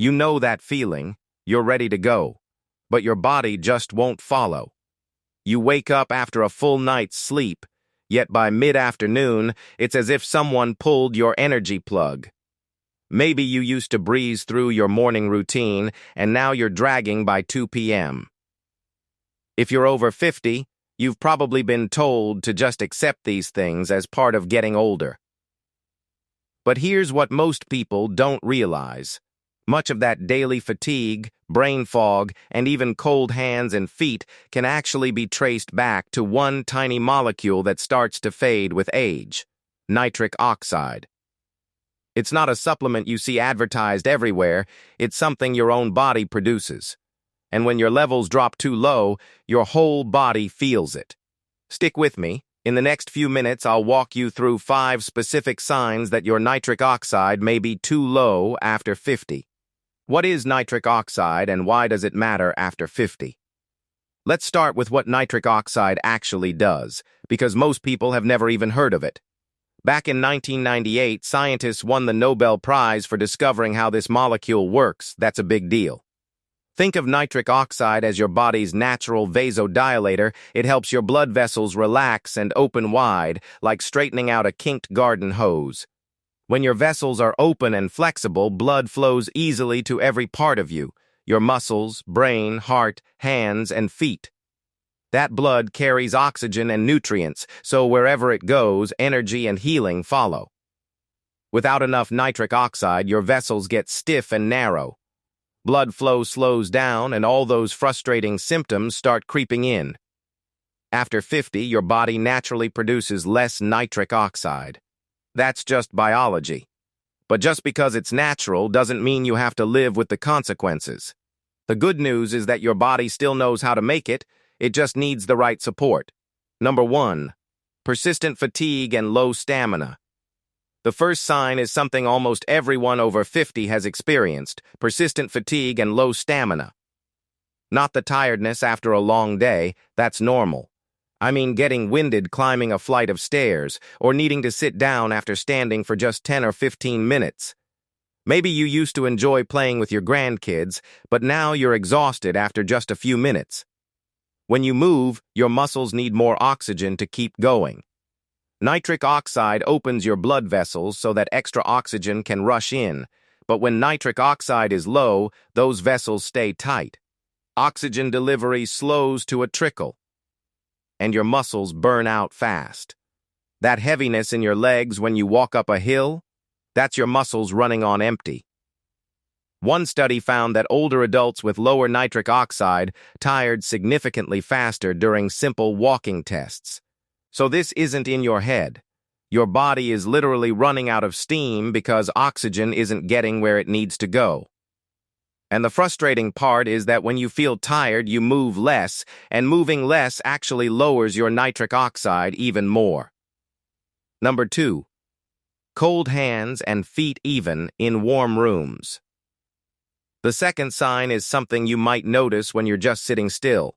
You know that feeling, you're ready to go, but your body just won't follow. You wake up after a full night's sleep, yet by mid-afternoon, it's as if someone pulled your energy plug. Maybe you used to breeze through your morning routine, and now you're dragging by 2 p.m. If you're over 50, you've probably been told to just accept these things as part of getting older. But here's what most people don't realize. Much of that daily fatigue, brain fog, and even cold hands and feet can actually be traced back to one tiny molecule that starts to fade with age: nitric oxide. It's not a supplement you see advertised everywhere, it's something your own body produces. And when your levels drop too low, your whole body feels it. Stick with me. In the next few minutes, I'll walk you through 5 specific signs that your nitric oxide may be too low after 50. What is nitric oxide and why does it matter after 50? Let's start with what nitric oxide actually does, because most people have never even heard of it. Back in 1998, scientists won the Nobel Prize for discovering how this molecule works. That's a big deal. Think of nitric oxide as your body's natural vasodilator. It helps your blood vessels relax and open wide, like straightening out a kinked garden hose. When your vessels are open and flexible, blood flows easily to every part of you: your muscles, brain, heart, hands, and feet. That blood carries oxygen and nutrients, so wherever it goes, energy and healing follow. Without enough nitric oxide, your vessels get stiff and narrow. Blood flow slows down, and all those frustrating symptoms start creeping in. After 50, your body naturally produces less nitric oxide. That's just biology. But just because it's natural doesn't mean you have to live with the consequences. The good news is that your body still knows how to make it, it just needs the right support. Number 1. Persistent fatigue and low stamina. The first sign is something almost everyone over 50 has experienced: persistent fatigue and low stamina. Not the tiredness after a long day, that's normal. I mean getting winded climbing a flight of stairs, or needing to sit down after standing for just 10 or 15 minutes. Maybe you used to enjoy playing with your grandkids, but now you're exhausted after just a few minutes. When you move, your muscles need more oxygen to keep going. Nitric oxide opens your blood vessels so that extra oxygen can rush in, but when nitric oxide is low, those vessels stay tight. Oxygen delivery slows to a trickle, and your muscles burn out fast. That heaviness in your legs when you walk up a hill, that's your muscles running on empty. One study found that older adults with lower nitric oxide tired significantly faster during simple walking tests. So this isn't in your head. Your body is literally running out of steam because oxygen isn't getting where it needs to go. And the frustrating part is that when you feel tired, you move less, and moving less actually lowers your nitric oxide even more. Number 2. Cold hands and feet even in warm rooms. The second sign is something you might notice when you're just sitting still.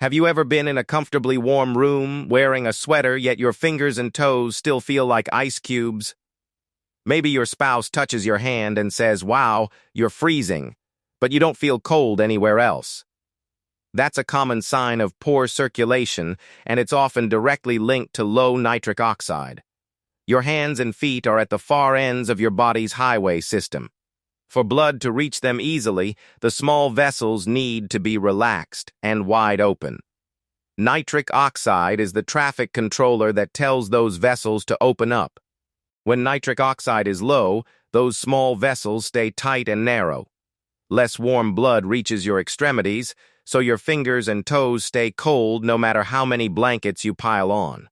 Have you ever been in a comfortably warm room, wearing a sweater, yet your fingers and toes still feel like ice cubes? Maybe your spouse touches your hand and says, "Wow, you're freezing," but you don't feel cold anywhere else. That's a common sign of poor circulation, and it's often directly linked to low nitric oxide. Your hands and feet are at the far ends of your body's highway system. For blood to reach them easily, the small vessels need to be relaxed and wide open. Nitric oxide is the traffic controller that tells those vessels to open up. When nitric oxide is low, those small vessels stay tight and narrow. Less warm blood reaches your extremities, so your fingers and toes stay cold no matter how many blankets you pile on.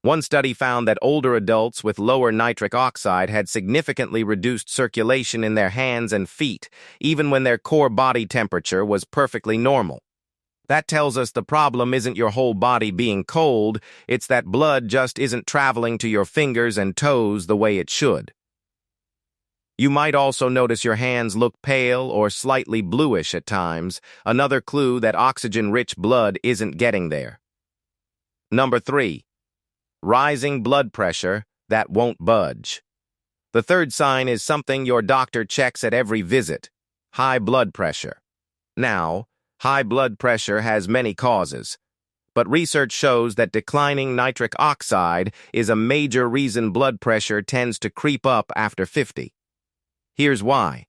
One study found that older adults with lower nitric oxide had significantly reduced circulation in their hands and feet, even when their core body temperature was perfectly normal. That tells us the problem isn't your whole body being cold, it's that blood just isn't traveling to your fingers and toes the way it should. You might also notice your hands look pale or slightly bluish at times, another clue that oxygen-rich blood isn't getting there. Number 3. Rising blood pressure that won't budge. The third sign is something your doctor checks at every visit: High blood pressure. Now, high blood pressure has many causes, but research shows that declining nitric oxide is a major reason blood pressure tends to creep up after 50. Here's why.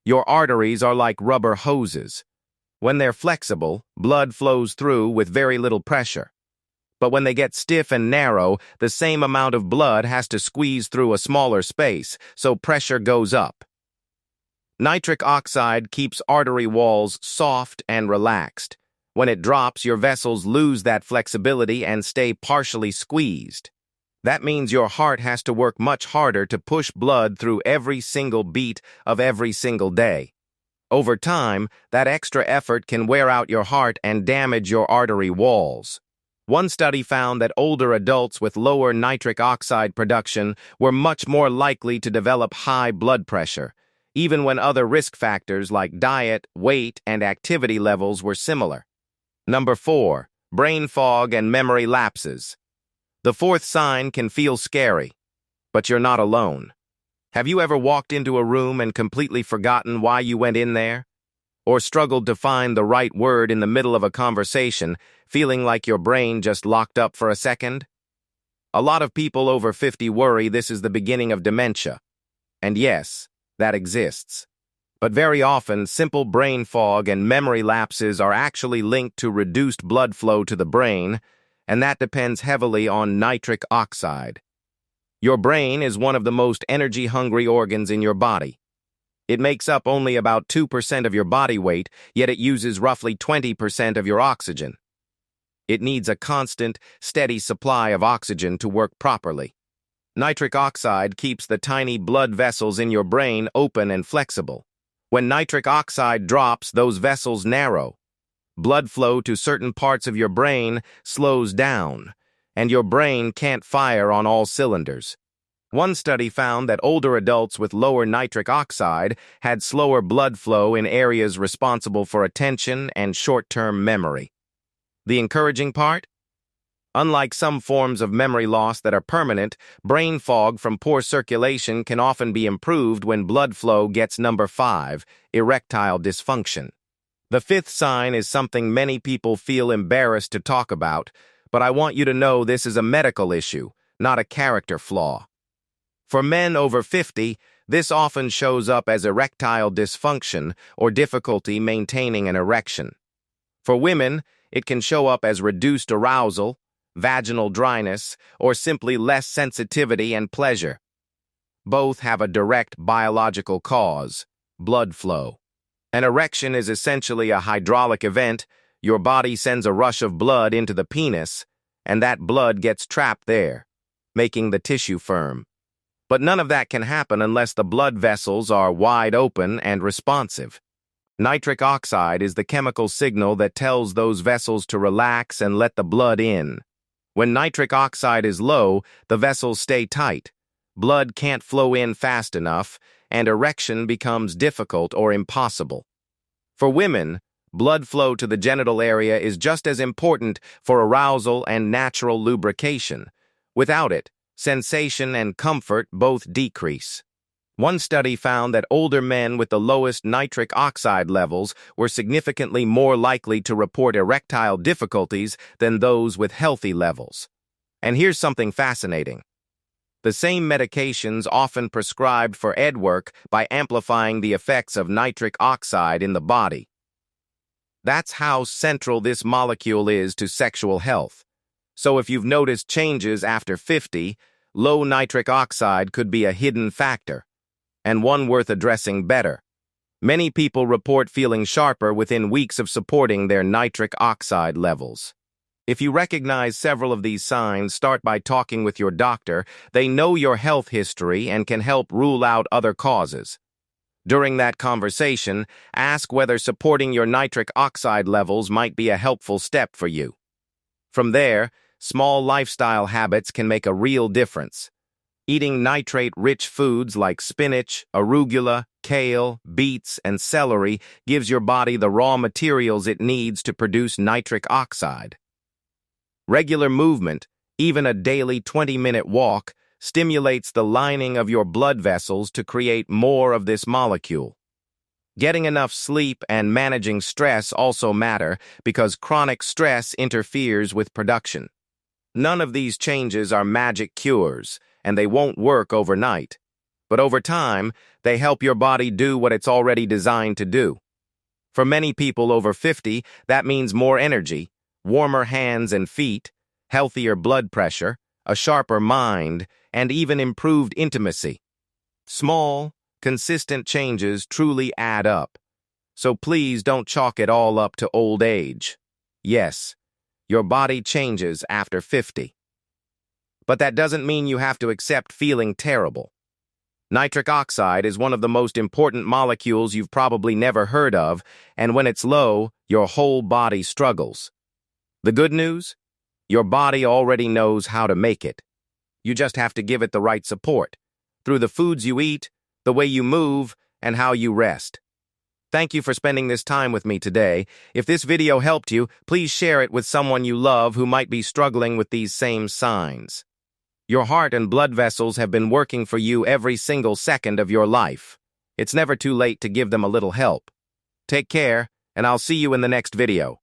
Your arteries are like rubber hoses. When they're flexible, blood flows through with very little pressure. But when they get stiff and narrow, the same amount of blood has to squeeze through a smaller space, so pressure goes up. Nitric oxide keeps artery walls soft and relaxed. When it drops, your vessels lose that flexibility and stay partially squeezed. That means your heart has to work much harder to push blood through every single beat of every single day. Over time, that extra effort can wear out your heart and damage your artery walls. One study found that older adults with lower nitric oxide production were much more likely to develop high blood pressure, even when other risk factors like diet, weight, and activity levels were similar. Number 4. Brain fog and memory lapses. The fourth sign can feel scary, but you're not alone. Have you ever walked into a room and completely forgotten why you went in there? Or struggled to find the right word in the middle of a conversation, feeling like your brain just locked up for a second? A lot of people over 50 worry this is the beginning of dementia. And yes, that exists. But very often, simple brain fog and memory lapses are actually linked to reduced blood flow to the brain, and that depends heavily on nitric oxide. Your brain is one of the most energy-hungry organs in your body. It makes up only about 2% of your body weight, yet it uses roughly 20% of your oxygen. It needs a constant, steady supply of oxygen to work properly. Nitric oxide keeps the tiny blood vessels in your brain open and flexible. When nitric oxide drops, those vessels narrow. Blood flow to certain parts of your brain slows down, and your brain can't fire on all cylinders. One study found that older adults with lower nitric oxide had slower blood flow in areas responsible for attention and short-term memory. The encouraging part? Unlike some forms of memory loss that are permanent, brain fog from poor circulation can often be improved when blood flow gets number 5, erectile dysfunction. The fifth sign is something many people feel embarrassed to talk about, but I want you to know this is a medical issue, not a character flaw. For men over 50, this often shows up as erectile dysfunction or difficulty maintaining an erection. For women, it can show up as reduced arousal, vaginal dryness, or simply less sensitivity and pleasure. Both have a direct biological cause, blood flow. An erection is essentially a hydraulic event. Your body sends a rush of blood into the penis, and that blood gets trapped there, making the tissue firm. But none of that can happen unless the blood vessels are wide open and responsive. Nitric oxide is the chemical signal that tells those vessels to relax and let the blood in. When nitric oxide is low, the vessels stay tight. Blood can't flow in fast enough, and erection becomes difficult or impossible. For women, blood flow to the genital area is just as important for arousal and natural lubrication. Without it, sensation and comfort both decrease. One study found that older men with the lowest nitric oxide levels were significantly more likely to report erectile difficulties than those with healthy levels. And here's something fascinating. The same medications often prescribed for ED work by amplifying the effects of nitric oxide in the body. That's how central this molecule is to sexual health. So if you've noticed changes after 50, low nitric oxide could be a hidden factor, and one worth addressing better. Many people report feeling sharper within weeks of supporting their nitric oxide levels. If you recognize several of these signs, start by talking with your doctor. They know your health history and can help rule out other causes. During that conversation, ask whether supporting your nitric oxide levels might be a helpful step for you. From there, small lifestyle habits can make a real difference. Eating nitrate-rich foods like spinach, arugula, kale, beets, and celery gives your body the raw materials it needs to produce nitric oxide. Regular movement, even a daily 20-minute walk, stimulates the lining of your blood vessels to create more of this molecule. Getting enough sleep and managing stress also matter because chronic stress interferes with production. None of these changes are magic cures, and they won't work overnight. But over time, they help your body do what it's already designed to do. For many people over 50, that means more energy, warmer hands and feet, healthier blood pressure, a sharper mind, and even improved intimacy. Small, consistent changes truly add up. So please don't chalk it all up to old age. Yes, your body changes after 50. But that doesn't mean you have to accept feeling terrible. Nitric oxide is one of the most important molecules you've probably never heard of, and when it's low, your whole body struggles. The good news? Your body already knows how to make it. You just have to give it the right support, through the foods you eat, the way you move, and how you rest. Thank you for spending this time with me today. If this video helped you, please share it with someone you love who might be struggling with these same signs. Your heart and blood vessels have been working for you every single second of your life. It's never too late to give them a little help. Take care, and I'll see you in the next video.